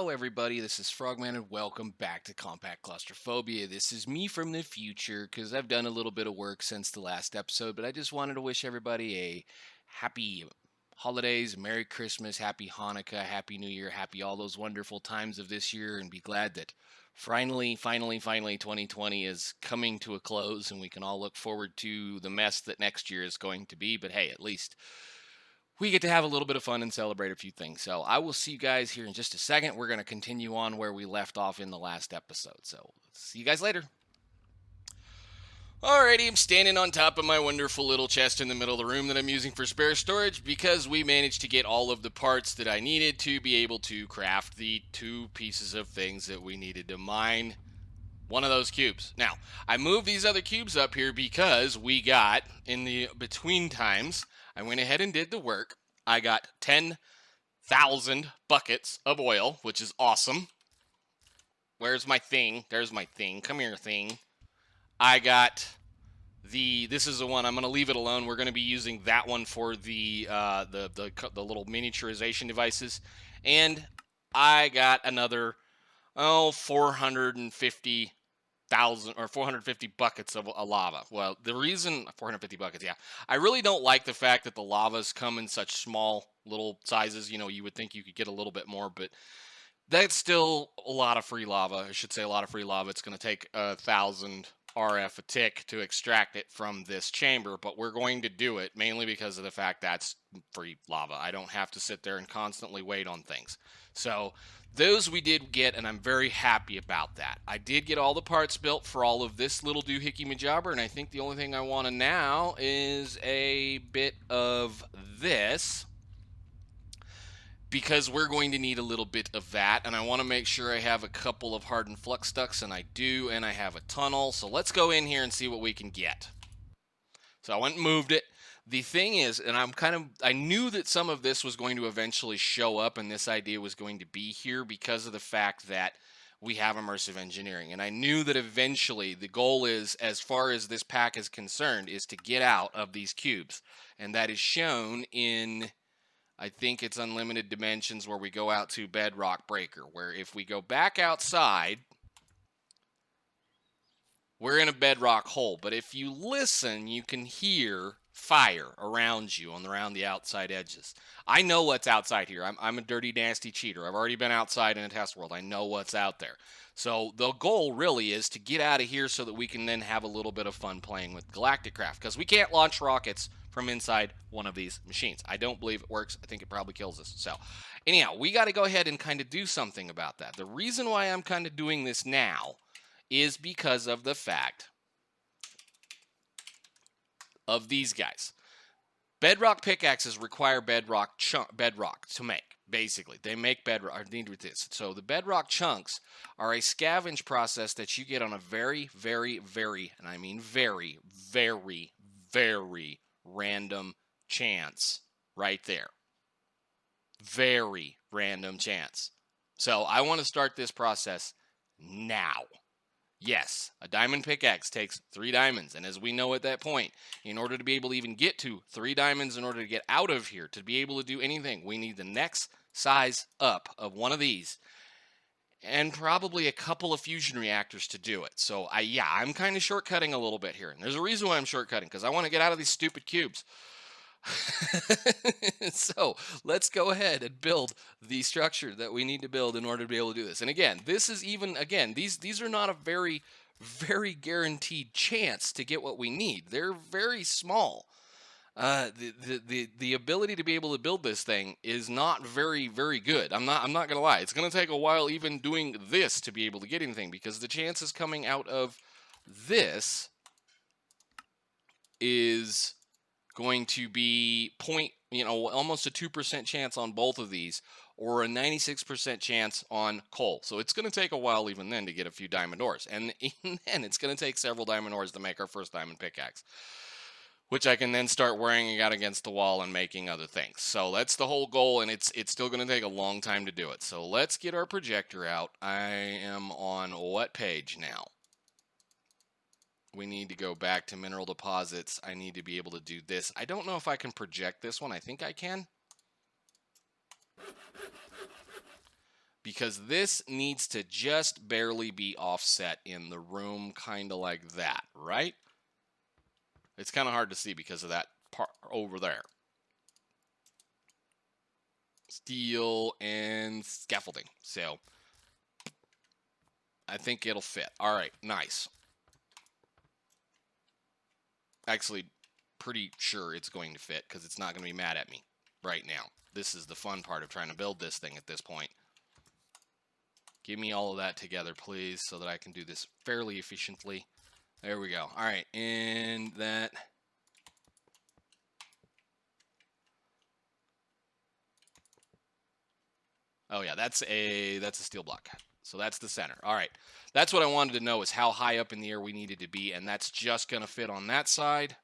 Hello, everybody. This is Frogman, and welcome back to Compact Claustrophobia. This is me from the future because I've done a little bit of work since the last episode, but I just wanted to wish everybody a happy holidays, Merry Christmas, Happy Hanukkah, Happy New Year, happy all those wonderful times of this year, and be glad that finally, 2020 is coming to a close, and we can all look forward to the mess that next year is going to be. But hey, at least we get to have a little bit of fun and celebrate a few things. So I will see you guys here in just a second. We're going to continue on where we left off in the last episode. So see you guys later. Alrighty, I'm standing on top of my wonderful little chest in the middle of the room that I'm using for spare storage because we managed to get all of the parts that I needed to be able to craft the two pieces of things that we needed to mine one of those cubes. Now, I moved these other cubes up here because we got, in the between times, I went ahead and did the work. I got 10,000 buckets of oil, which is awesome. Where's my thing? There's my thing. Come here, thing. I got this is the one, I'm going to leave it alone. We're going to be using that one for the little miniaturization devices. And I got another, 450,000 or 450 buckets of lava. Well, the reason 450 buckets, yeah, I really don't like the fact that the lavas come in such small little sizes. You know, you would think you could get a little bit more, but that's still a lot of free lava. I should say a lot of free lava. It's going to take 1,000 RF a tick to extract it from this chamber, but we're going to do it mainly because of the fact that's free lava. I don't have to sit there and constantly wait on things. So those we did get, and I'm very happy about that. I did get all the parts built for all of this little doohickey majobber, and I think the only thing I want to now is a bit of this, because we're going to need a little bit of that, and I want to make sure I have a couple of hardened flux ducts, and I do, and I have a tunnel. So let's go in here and see what we can get. So I went and moved it. The thing is, and I knew that some of this was going to eventually show up, and this idea was going to be here because of the fact that we have immersive engineering. And I knew that eventually the goal is, as far as this pack is concerned, is to get out of these cubes. And that is shown in, I think it's Unlimited Dimensions, where we go out to Bedrock Breaker, where if we go back outside, we're in a bedrock hole. But if you listen, you can hear fire around you around the outside edges. I know what's outside here. I'm a dirty, nasty cheater. I've already been outside in a test world. I know what's out there. So the goal really is to get out of here so that we can then have a little bit of fun playing with Galactic Craft, because we can't launch rockets from inside one of these machines. I don't believe it works. I think it probably kills us. So anyhow, we got to go ahead and kind of do something about that. The reason why I'm kind of doing this now is because of the fact of these guys. Bedrock pickaxes require bedrock to make. Basically, they make bedrock. I need with this. So the bedrock chunks are a scavenge process that you get on a very, very, very, and I mean very, very, very random chance right there. Very random chance. So I want to start this process now. Yes, a diamond pickaxe takes 3 diamonds, and as we know at that point, in order to be able to even get to 3 diamonds, in order to get out of here, to be able to do anything, we need the next size up of one of these, and probably a couple of fusion reactors to do it. So I'm kind of shortcutting a little bit here, and there's a reason why I'm shortcutting, because I want to get out of these stupid cubes. So let's go ahead and build the structure that we need to build in order to be able to do this. And again, this is even, again, these are not a very, very guaranteed chance to get what we need. They're very small. The ability to be able to build this thing is not very, very good. I'm not gonna lie. It's gonna take a while even doing this to be able to get anything, because the chances coming out of this is going to be almost a 2% chance on both of these, or a 96% chance on coal. So it's going to take a while even then to get a few diamond ores. And even then, it's going to take several diamond ores to make our first diamond pickaxe, which I can then start wearing it out against the wall and making other things. So that's the whole goal, and it's still going to take a long time to do it. So let's get our projector out. I am on what page now? We need to go back to mineral deposits. I need to be able to do this. I don't know if I can project this one. I think I can. because this needs to just barely be offset in the room, kind of like that, right? It's kind of hard to see because of that part over there. Steel and scaffolding. So I think it'll fit. All right, nice. Actually, pretty sure it's going to fit because it's not going to be mad at me right now. This is the fun part of trying to build this thing at this point. Give me all of that together, please, so that I can do this fairly efficiently. There we go. All right, and that. Oh yeah, that's a steel block. So that's the center. All right, that's what I wanted to know, is how high up in the air we needed to be, and that's just gonna fit on that side.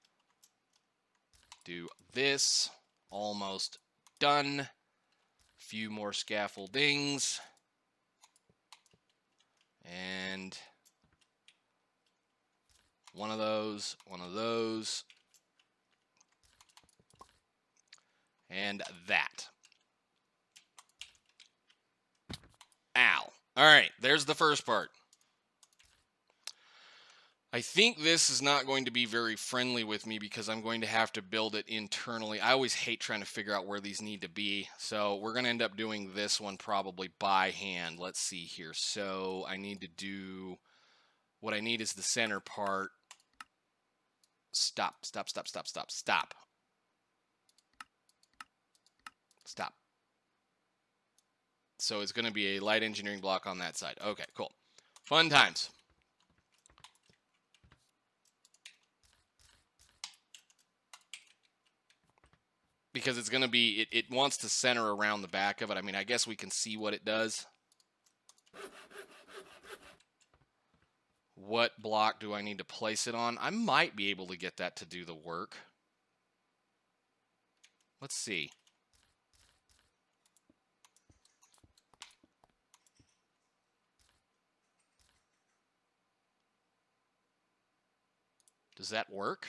Do this. Almost done. Few more scaffoldings. And one of those, and that. Ow. All right, there's the first part. I think this is not going to be very friendly with me because I'm going to have to build it internally. I always hate trying to figure out where these need to be. So we're going to end up doing this one probably by hand. Let's see here. So I need to do, what I need is the center part. Stop. Stop. So it's going to be a light engineering block on that side. Okay, cool. Fun times. Because it's going to be, it wants to center around the back of it. I mean, I guess we can see what it does. What block do I need to place it on? I might be able to get that to do the work. Let's see. Does that work?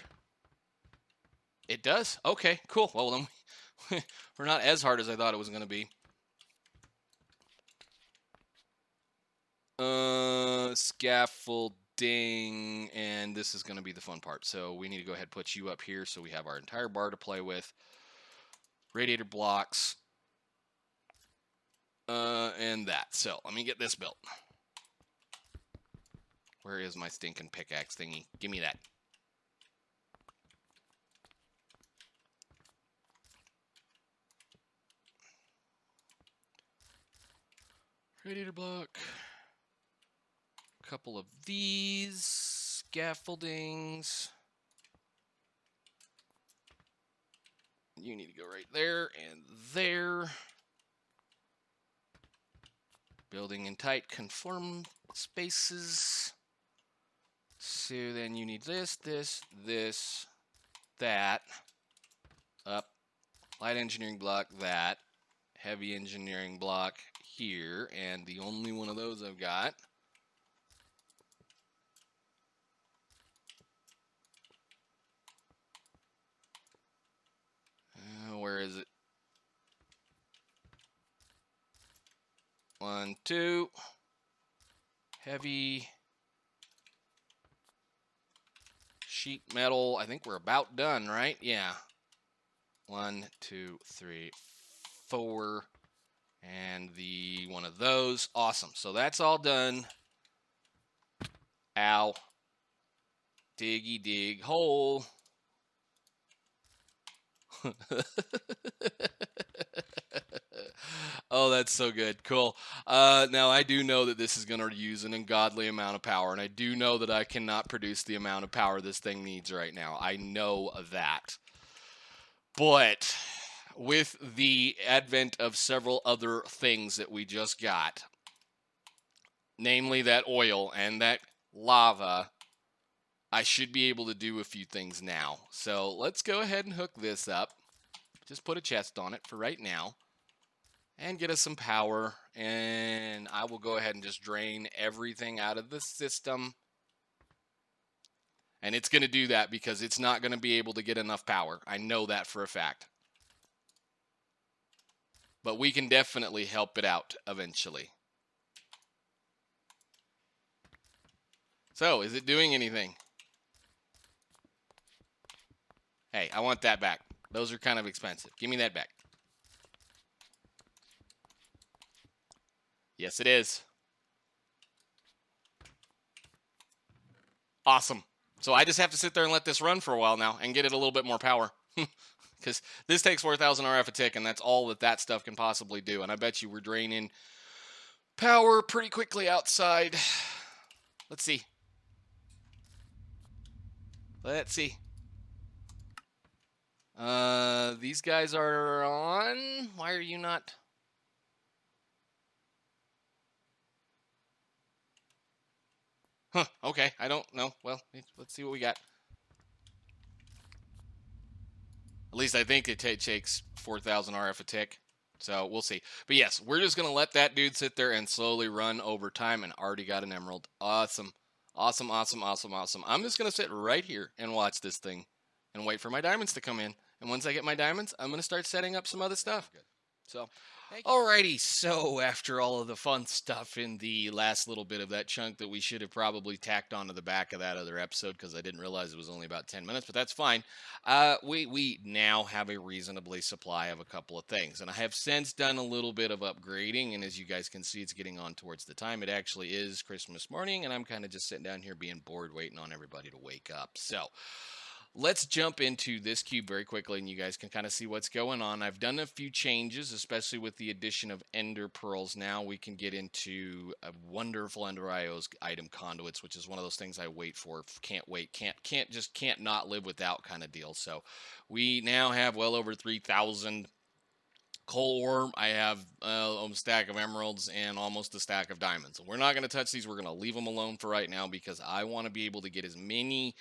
It does? Okay, cool. Well, then we're not as hard as I thought it was going to be. Scaffolding, and this is going to be the fun part. So we need to go ahead and put you up here so we have our entire bar to play with. Radiator blocks. And that. So let me get this built. Where is my stinking pickaxe thingy? Give me that. Radiator block. A couple of these scaffoldings. You need to go right there and there. Building in tight conform spaces. So then you need this, that. Up. Light engineering block, that. Heavy engineering block here. And the only one of those I've got. Where is it? 1, 2. Heavy. Sheet metal. I think we're about done, right? Yeah. 1, 2, 3, 4. And the one of those. Awesome. So that's all done. Ow. Diggy dig hole. Oh, that's so good. Cool. Now, I do know that this is going to use an ungodly amount of power, and I do know that I cannot produce the amount of power this thing needs right now. I know that. But with the advent of several other things that we just got, namely that oil and that lava, I should be able to do a few things now. So let's go ahead and hook this up. Just put a chest on it for right now. And get us some power. And I will go ahead and just drain everything out of the system. And it's going to do that because it's not going to be able to get enough power. I know that for a fact. But we can definitely help it out eventually. So, is it doing anything? Hey, I want that back. Those are kind of expensive. Give me that back. Yes, it is. Awesome. So I just have to sit there and let this run for a while now and get it a little bit more power. Because this takes 4,000 RF a tick, and that's all that stuff can possibly do. And I bet you we're draining power pretty quickly outside. Let's see. Let's see. These guys are on. Why are you not? Huh, okay, I don't know. Well, let's see what we got. At least I think it takes 4,000 RF a tick. So we'll see. But yes, we're just going to let that dude sit there and slowly run over time, and already got an emerald. Awesome. Awesome, awesome, awesome, awesome. I'm just going to sit right here and watch this thing and wait for my diamonds to come in. And once I get my diamonds, I'm going to start setting up some other stuff. Good. So, alrighty, so after all of the fun stuff in the last little bit of that chunk that we should have probably tacked onto the back of that other episode, because I didn't realize it was only about 10 minutes, but that's fine. We now have a reasonably supply of a couple of things, and I have since done a little bit of upgrading, and as you guys can see, it's getting on towards the time. It actually is Christmas morning, and I'm kind of just sitting down here being bored, waiting on everybody to wake up. So let's jump into this cube very quickly, and you guys can kind of see what's going on. I've done a few changes, especially with the addition of ender pearls. Now we can get into a wonderful Ender IO's item conduits, which is one of those things I wait for. Can't wait. Can't not live without kind of deal. So we now have well over 3,000 coal ore. I have a stack of emeralds and almost a stack of diamonds. We're not going to touch these. We're going to leave them alone for right now, because I want to be able to get as many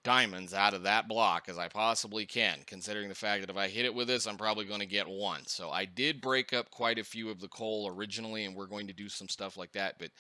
diamonds out of that block as I possibly can, considering the fact that if I hit it with this, I'm probably going to get one. So I did break up quite a few of the coal originally, and we're going to do some stuff like that, but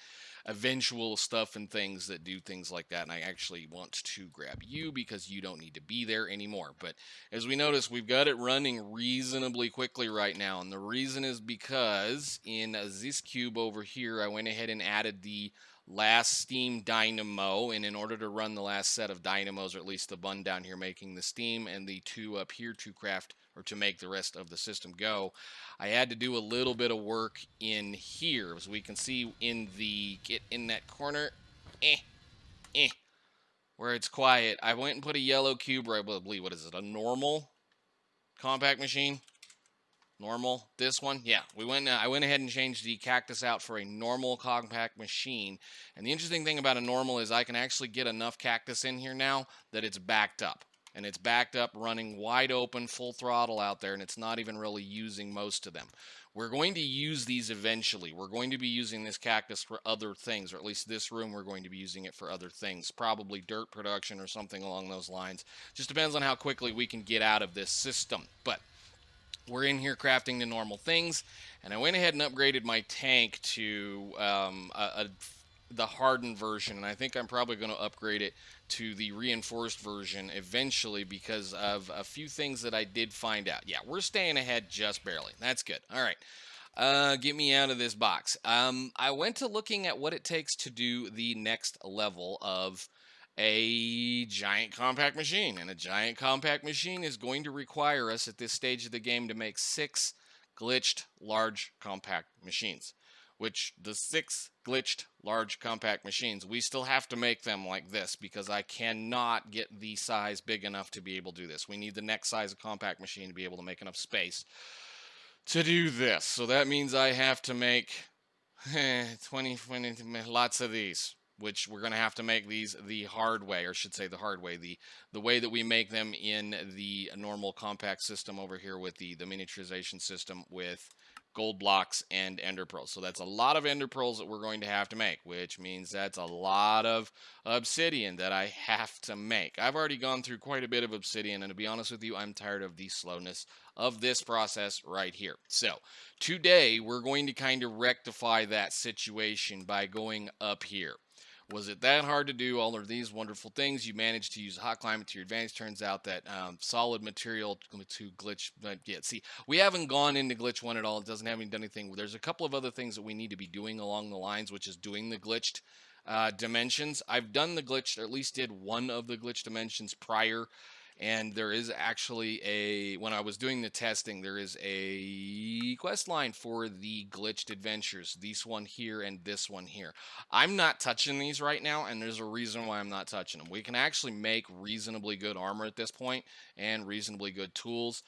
eventual stuff and things that do things like that. And I actually want to grab you because you don't need to be there anymore. But as we notice, we've got it running reasonably quickly right now, and the reason is because in this cube over here, I went ahead and added the last steam dynamo, and in order to run the last set of dynamos, or at least the one down here making the steam and the two up here to craft or to make the rest of the system go, I had to do a little bit of work in here. As we can see in the get in that corner, where it's quiet, I went and put a yellow cube, or I believe, what is it, a normal compact machine? Normal, this one, yeah. I went ahead and changed the cactus out for a normal compact machine. And the interesting thing about a normal is I can actually get enough cactus in here now that it's backed up. And it's backed up, running wide open, full throttle out there, and it's not even really using most of them. We're going to use these eventually. We're going to be using this cactus for other things, or at least this room we're going to be using it for other things. Probably dirt production or something along those lines. Just depends on how quickly we can get out of this system. But we're in here crafting the normal things, and I went ahead and upgraded my tank to the hardened version, and I think I'm probably going to upgrade it to the reinforced version eventually because of a few things that I did find out. Yeah, we're staying ahead just barely. That's good. All right. Get me out of this box. I went to looking at what it takes to do the next level of a giant compact machine, and a giant compact machine is going to require us at this stage of the game to make 6 glitched large compact machines, which the 6 glitched large compact machines, we still have to make them like this because I cannot get the size big enough to be able to do this. We need the next size of compact machine to be able to make enough space to do this. So that means I have to make 20 lots of these, which we're going to have to make these the hard way, or should say the hard way, the way that we make them in the normal compact system over here with the miniaturization system with gold blocks and ender pearls. So that's a lot of ender pearls that we're going to have to make, which means that's a lot of obsidian that I have to make. I've already gone through quite a bit of obsidian, and to be honest with you, I'm tired of the slowness of this process right here. So today we're going to kind of rectify that situation by going up here. Was it that hard to do all of these wonderful things? You managed to use hot climate to your advantage. Turns out that solid material to glitch. Yeah, see, we haven't gone into glitch 1 at all. It doesn't have done anything. There's a couple of other things that we need to be doing along the lines, which is doing the glitched dimensions. I've done the glitch, or at least did one of the glitch dimensions prior. And there is actually when I was doing the testing, there is a quest line for the glitched adventures. This one here and this one here. I'm not touching these right now, and there's a reason why I'm not touching them. We can actually make reasonably good armor at this point and reasonably good tools.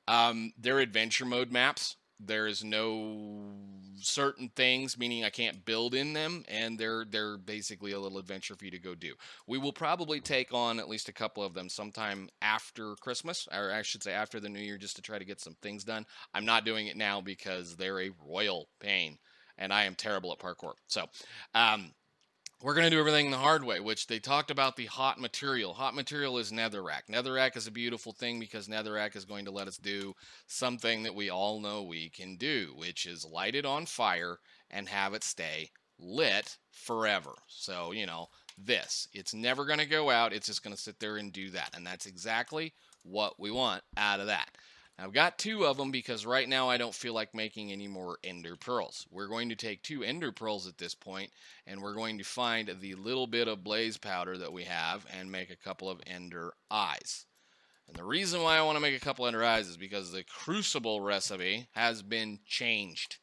They're adventure mode maps. There is no certain things, meaning I can't build in them, and they're basically a little adventure for you to go do. We will probably take on at least a couple of them sometime after Christmas, or I should say after the New Year, just to try to get some things done. I'm not doing it now because they're a royal pain, and I am terrible at parkour. So, we're going to do everything the hard way, which they talked about the hot material. Hot material is netherrack. Netherrack is a beautiful thing because netherrack is going to let us do something that we all know we can do, which is light it on fire and have it stay lit forever. So, this. It's never going to go out. It's just going to sit there and do that. And that's exactly what we want out of that. I've got 2 of them because right now I don't feel like making any more ender pearls. We're going to take 2 ender pearls at this point, and we're going to find the little bit of blaze powder that we have and make a couple of ender eyes. And the reason why I want to make a couple ender eyes is because the crucible recipe has been changed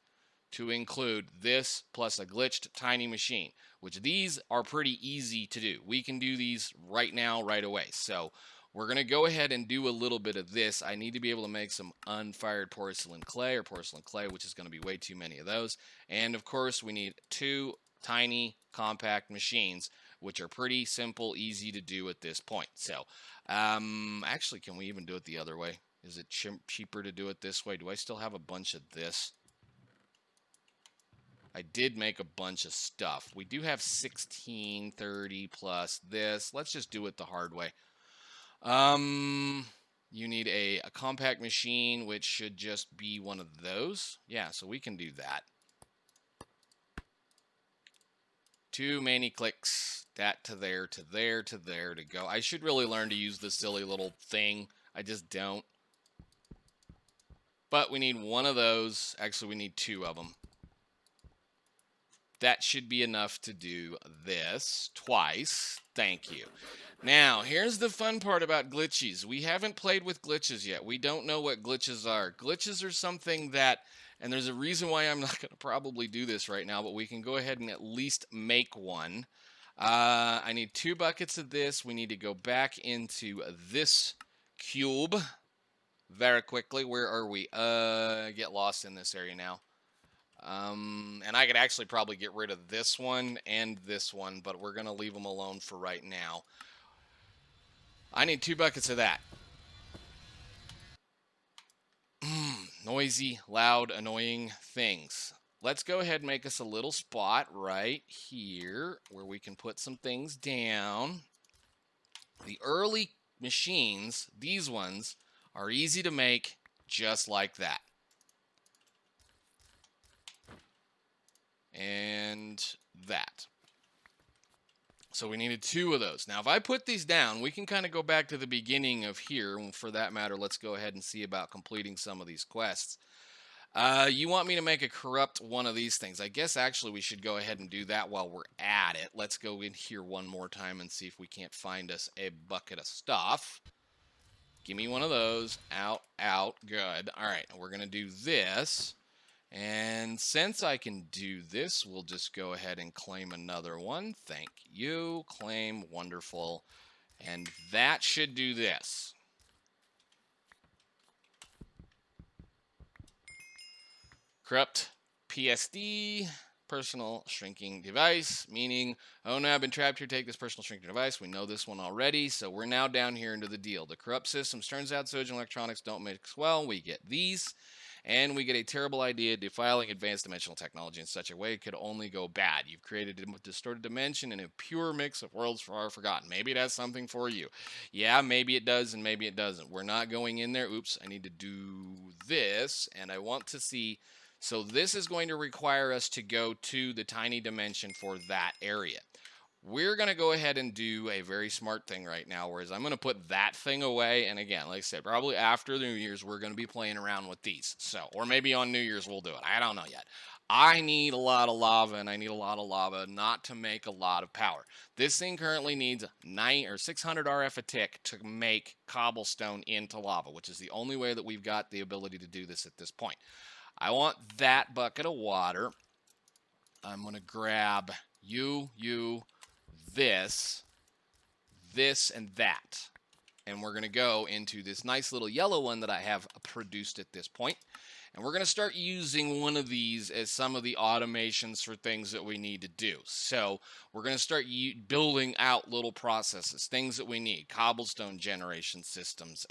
to include this plus a glitched tiny machine, which these are pretty easy to do. We can do these right now, right away. So we're going to go ahead and do a little bit of this. I need to be able to make some unfired porcelain clay, which is going to be way too many of those. And of course, we need 2 tiny compact machines, which are pretty simple, easy to do at this point. So, actually, can we even do it the other way? Is it cheaper to do it this way? Do I still have a bunch of this? I did make a bunch of stuff. We do have 1630 plus this. Let's just do it the hard way. You need a compact machine, which should just be one of those. Yeah, so we can do that. Too many clicks. That to there, to there, to there to go. I should really learn to use this silly little thing. I just don't. But we need one of those. Actually, we need 2 of them. That should be enough to do this twice. Thank you. Now, here's the fun part about glitches. We haven't played with glitches yet. We don't know what glitches are. Glitches are something that, and there's a reason why I'm not going to probably do this right now, but we can go ahead and at least make one. I need 2 buckets of this. We need to go back into this cube very quickly. Where are we? Get lost in this area now. And I could actually probably get rid of this one and this one, but we're going to leave them alone for right now. I need 2 buckets of that. Noisy, loud, annoying things. Let's go ahead and make us a little spot right here where we can put some things down. The early machines, these ones, are easy to make just like that. And that. So we needed 2 of those. Now, if I put these down, we can kind of go back to the beginning of here. And for that matter, let's go ahead and see about completing some of these quests. You want me to make a corrupt one of these things. I guess actually we should go ahead and do that while we're at it. Let's go in here one more time and see if we can't find us a bucket of stuff. Give me one of those. Out, out. Good. All right, we're going to do this. And since I can do this, we'll just go ahead and claim another one. Thank you. Claim. Wonderful. And that should do this. Corrupt PSD, personal shrinking device, meaning, oh no, I've been trapped here, take this personal shrinking device. We know this one already, so we're now down here into the deal. The corrupt systems, turns out Sojin electronics don't mix well. We get these. And we get a terrible idea defiling advanced dimensional technology in such a way it could only go bad. You've created a distorted dimension and a pure mix of worlds far forgotten. Maybe it has something for you. Yeah, maybe it does and maybe it doesn't. We're not going in there. Oops, I need to do this. And I want to see. So this is going to require us to go to the tiny dimension for that area. we're going to go ahead and do a very smart thing right now, whereas I'm going to put that thing away. And again, like I said, probably after the New Year's, we're going to be playing around with these. So, or maybe on New Year's we'll do it. I don't know yet. I need a lot of lava, and I need a lot of lava not to make a lot of power. This thing currently needs 600 RF a tick to make cobblestone into lava, which is the only way that we've got the ability to do this at this point. I want that bucket of water. I'm going to grab this, and that. And we're going to go into this nice little yellow one that I have produced at this point. And we're going to start using one of these as some of the automations for things that we need to do. So we're going to start building out little processes, things that we need, cobblestone generation systems.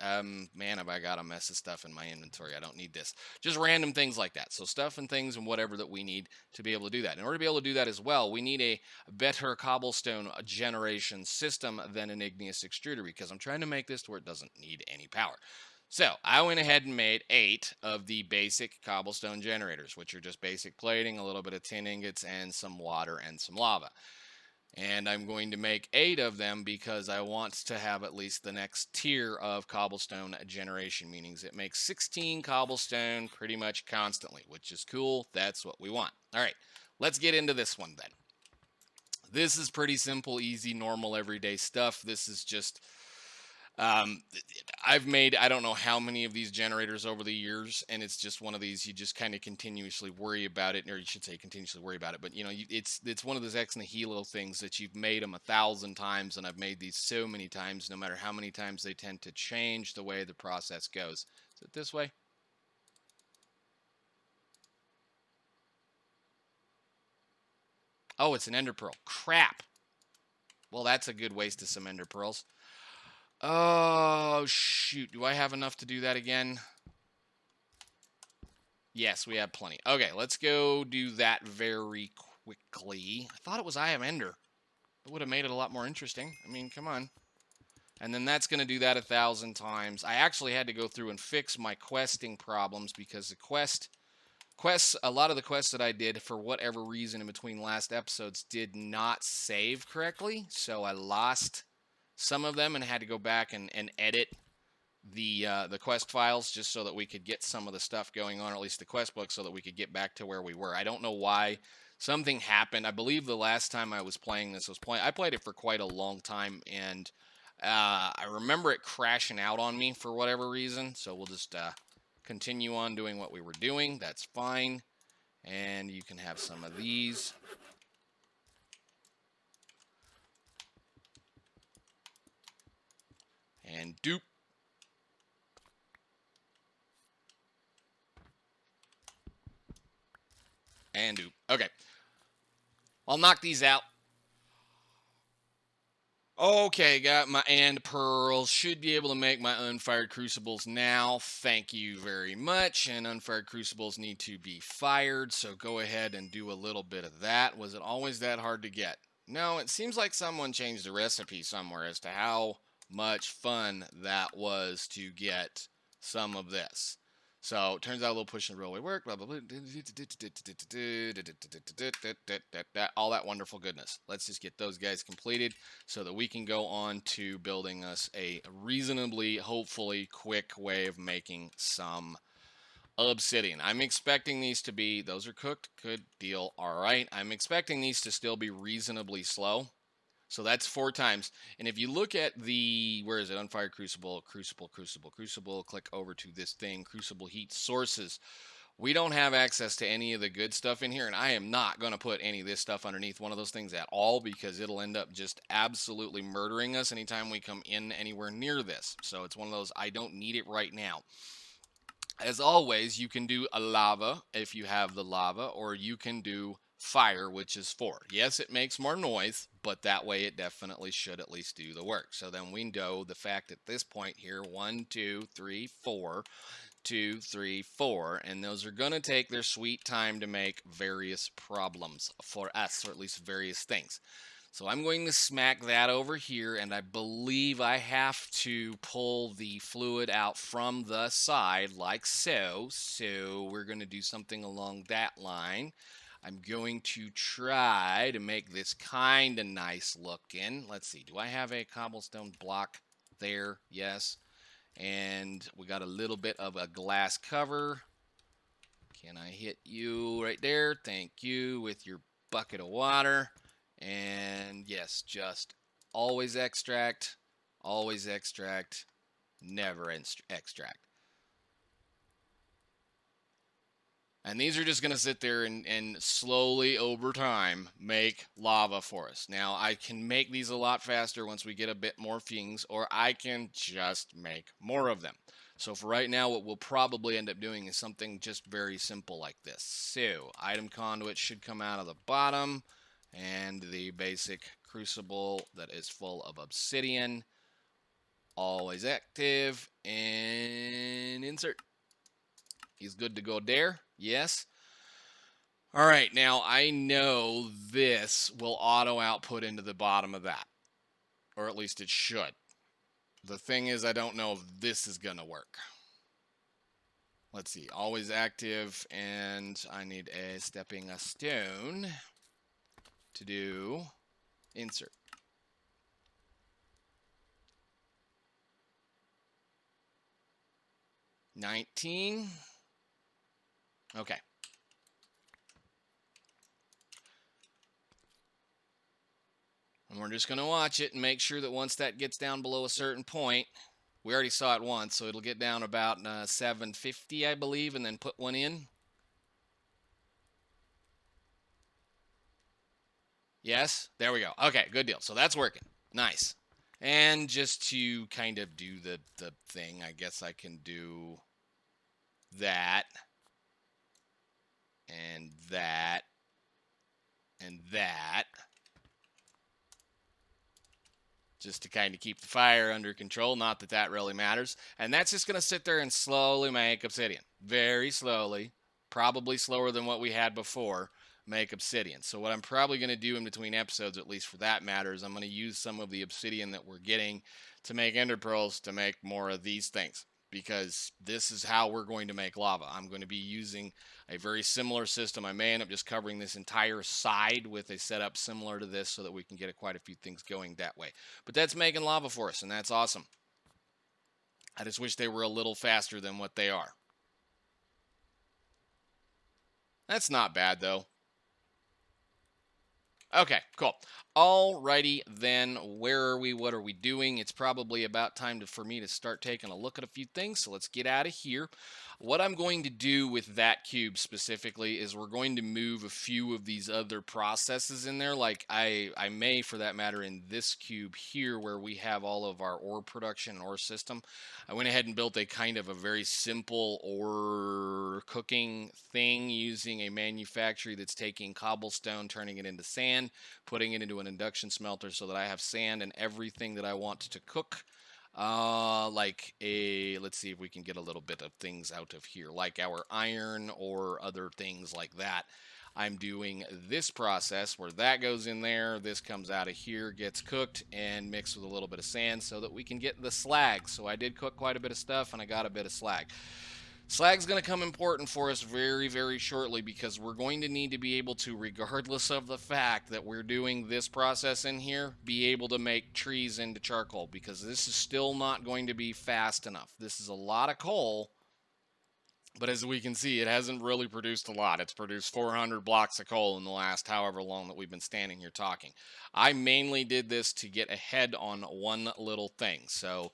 Man, have I got a mess of stuff in my inventory. I don't need this. Just random things like that. So stuff and things and whatever that we need to be able to do that. In order to be able to do that as well, we need a better cobblestone generation system than an igneous extruder, because I'm trying to make this to where it doesn't need any power. So I went ahead and made 8 of the basic cobblestone generators, which are just basic plating, a little bit of tin ingots, and some water and some lava. And I'm going to make 8 of them because I want to have at least the next tier of cobblestone generation, meaning it makes 16 cobblestone pretty much constantly, which is cool. That's what we want. All right, let's get into this one then. This is pretty simple, easy, normal, everyday stuff. This is just... I've made, I don't know how many of these generators over the years, and it's just one of these, you just kind of continuously worry about it, or you should say continuously worry about it, but you know, it's one of those Ex Nihlo things that you've made them 1,000 times, and I've made these so many times, no matter how many times they tend to change the way the process goes. Is it this way? Oh, it's an ender pearl. Crap. Well, that's a good waste of some ender pearls. Oh, shoot. Do I have enough to do that again? Yes, we have plenty. Okay, let's go do that very quickly. I thought it was I am Ender. It would have made it a lot more interesting. I mean, come on. And then that's going to do that 1,000 times. I actually had to go through and fix my questing problems because the quests, a lot of the quests that I did, for whatever reason in between last episodes, did not save correctly. So I lost some of them and had to go back and edit the quest files just so that we could get some of the stuff going on, or at least the quest book, so that we could get back to where we were. I don't know why. Something happened. I believe the last time I was playing this I played it for quite a long time, and I remember it crashing out on me for whatever reason. So we'll just continue on doing what we were doing. That's fine. And you can have some of these. And dupe. And dupe. Okay. I'll knock these out. Okay, got my and pearls. Should be able to make my unfired crucibles now. Thank you very much. And unfired crucibles need to be fired, so go ahead and do a little bit of that. Was it always that hard to get? No, it seems like someone changed the recipe somewhere as to how much fun that was to get some of this. So it turns out a little push and roll would work, blah, blah, blah, all that wonderful goodness. Let's just get those guys completed so that we can go on to building us a reasonably, hopefully, quick way of making some obsidian. I'm expecting these to be, those are cooked, good deal, all right. I'm expecting these to still be reasonably slow. So that's 4 times. And if you look at the, where is it? Unfired crucible, crucible, click over to this thing, crucible heat sources. We don't have access to any of the good stuff in here, and I am not going to put any of this stuff underneath one of those things at all, because it'll end up just absolutely murdering us anytime we come in anywhere near this. So it's one of those, I don't need it right now. As always, you can do a lava if you have the lava, or you can do fire, which is 4. Yes, it makes more noise, but that way it definitely should at least do the work. So then we know the fact at this point here, 1, 2, 3, 4, 2, 3, 4, and those are going to take their sweet time to make various problems for us, or at least various things. So I'm going to smack that over here, and I believe I have to pull the fluid out from the side like so. So we're going to do something along that line. I'm going to try to make this kind of nice looking. Let's see. Do I have a cobblestone block there? Yes. And we got a little bit of a glass cover. Can I hit you right there? Thank you, with your bucket of water. And yes, just always extract, never extract. And these are just going to sit there and slowly over time make lava for us. Now, I can make these a lot faster once we get a bit more things, or I can just make more of them. So for right now, what we'll probably end up doing is something just very simple like this. So, item conduit should come out of the bottom, and the basic crucible that is full of obsidian. Always active, and insert. He's good to go there. Yes. All right, now I know this will auto output into the bottom of that, or at least it should. The thing is, I don't know if this is going to work. Let's see, always active, and I need a stepping a stone to do insert. $19. Okay. And we're just going to watch it and make sure that once that gets down below a certain point, we already saw it once, so it'll get down about 750, I believe, and then put one in. Yes, there we go. Okay, good deal. So that's working. Nice. And just to kind of do the thing, I guess I can do that, and that, and that, just to kind of keep the fire under control. Not that that really matters. And that's just going to sit there and slowly make obsidian. Very slowly, probably slower than what we had before, make obsidian. So what I'm probably going to do in between episodes, at least for that matter, is I'm going to use some of the obsidian that we're getting to make ender pearls to make more of these things, because this is how we're going to make lava. I'm going to be using a very similar system. I may end up just covering this entire side with a setup similar to this so that we can get quite a few things going that way. But that's making lava for us, and that's awesome. I just wish they were a little faster than what they are. That's not bad, though. Okay, cool. Alrighty then, where are we? What are we doing? It's probably about time for me to start taking a look at a few things, so let's get out of here. What I'm going to do with that cube specifically is we're going to move a few of these other processes in there, like I may, for that matter, in this cube here where we have all of our ore production and ore system. I went ahead and built a kind of a very simple ore cooking thing using a manufactory that's taking cobblestone, turning it into sand, putting it into an induction smelter so that I have sand and everything that I want to cook. Like let's see if we can get a little bit of things out of here, like our iron or other things like that. I'm doing this process where that goes in there, this comes out of here, gets cooked and mixed with a little bit of sand so that we can get the slag. So I did cook quite a bit of stuff and I got a bit of slag. Slag's going to come important for us very, very shortly, because we're going to need to be able to, regardless of the fact that we're doing this process in here, be able to make trees into charcoal, because this is still not going to be fast enough. This is a lot of coal, but as we can see, it hasn't really produced a lot. It's produced 400 blocks of coal in the last however long that we've been standing here talking. I mainly did this to get ahead on one little thing. So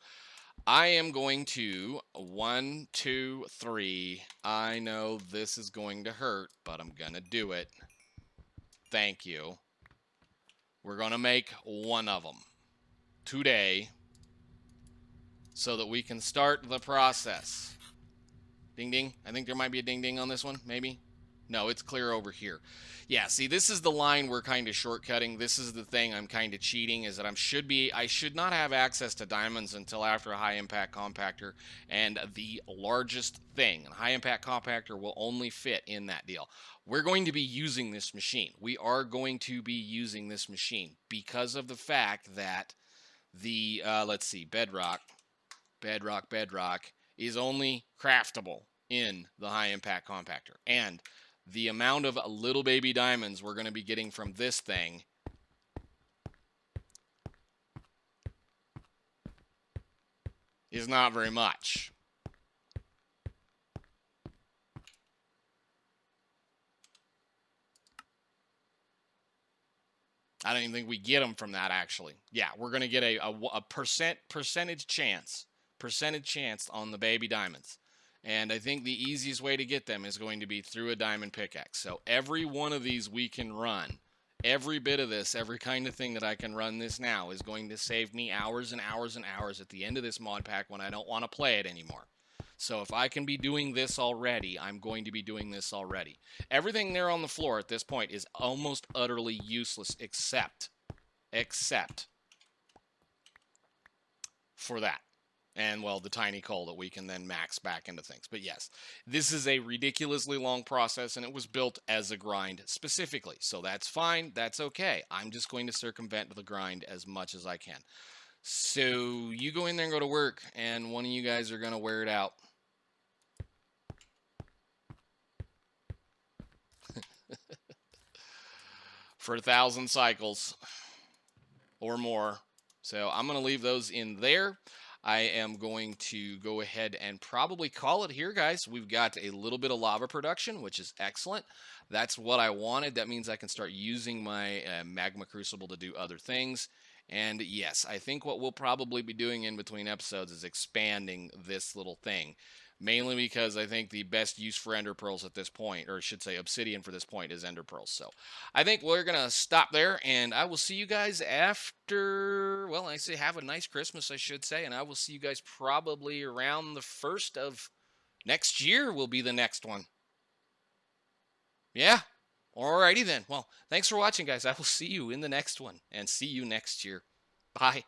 I am going to 1, 2, 3. I know this is going to hurt, but I'm going to do it. Thank you. We're going to make one of them today so that we can start the process. Ding ding. I think there might be a ding ding on this one, maybe. No, it's clear over here. Yeah, see, this is the line we're kind of shortcutting. This is the thing I'm kind of cheating, is that I should not have access to diamonds until after a high impact compactor. And the largest thing, a high impact compactor will only fit in that deal. We're going to be using this machine. We are going to be using this machine because of the fact that the, let's see, bedrock is only craftable in the high impact compactor. And the amount of little baby diamonds we're going to be getting from this thing is not very much. I don't even think we get them from that, actually. Yeah, we're going to get a percentage chance on the baby diamonds. And I think the easiest way to get them is going to be through a diamond pickaxe. So every one of these we can run. Every bit of this, every kind of thing that I can run this now is going to save me hours and hours and hours at the end of this mod pack when I don't want to play it anymore. So if I can be doing this already, I'm going to be doing this already. Everything there on the floor at this point is almost utterly useless except for that. And, well, the tiny coal that we can then max back into things. But yes, this is a ridiculously long process, and it was built as a grind specifically. So that's fine. That's okay. I'm just going to circumvent the grind as much as I can. So you go in there and go to work, and one of you guys are going to wear it out. For 1,000 cycles or more. So I'm going to leave those in there. I am going to go ahead and probably call it here, guys. We've got a little bit of lava production, which is excellent. That's what I wanted. That means I can start using my magma crucible to do other things. And yes, I think what we'll probably be doing in between episodes is expanding this little thing. Mainly because I think the best use for ender pearls at this point, or I should say obsidian for this point, is ender pearls. So I think we're going to stop there, and I will see you guys after, well, I say have a nice Christmas, I should say, and I will see you guys probably around the 1st of next year will be the next one. Yeah. Alrighty then. Well, thanks for watching, guys. I will see you in the next one, and see you next year. Bye.